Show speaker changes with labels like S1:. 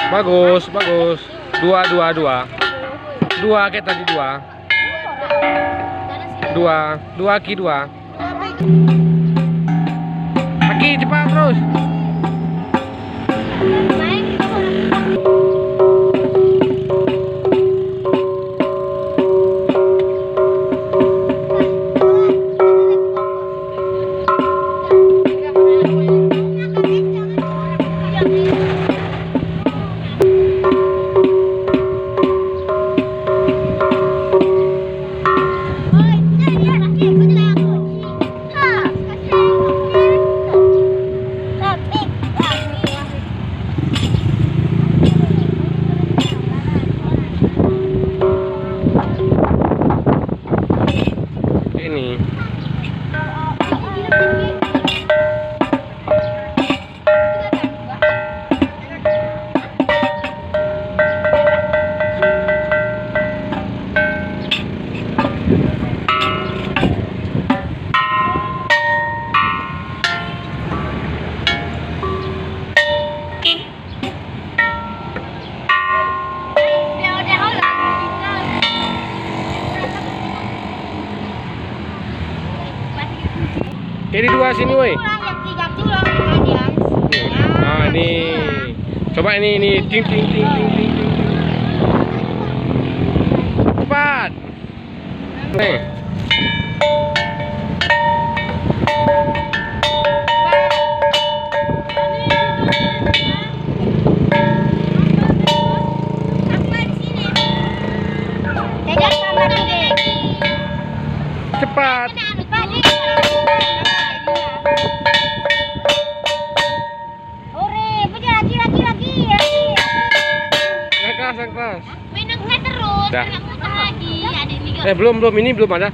S1: Bagus, bagus. Dua kayak tadi dua. Ki dua. Aki cepat terus. Ini jadi dua sini woi. Nah, ini. Coba ini ting ting ting ting ting. Cepat. Nih. Cepat. Keras.
S2: Mainnya terus.
S1: Dah.
S2: Lagi.
S1: Belum ini belum ada.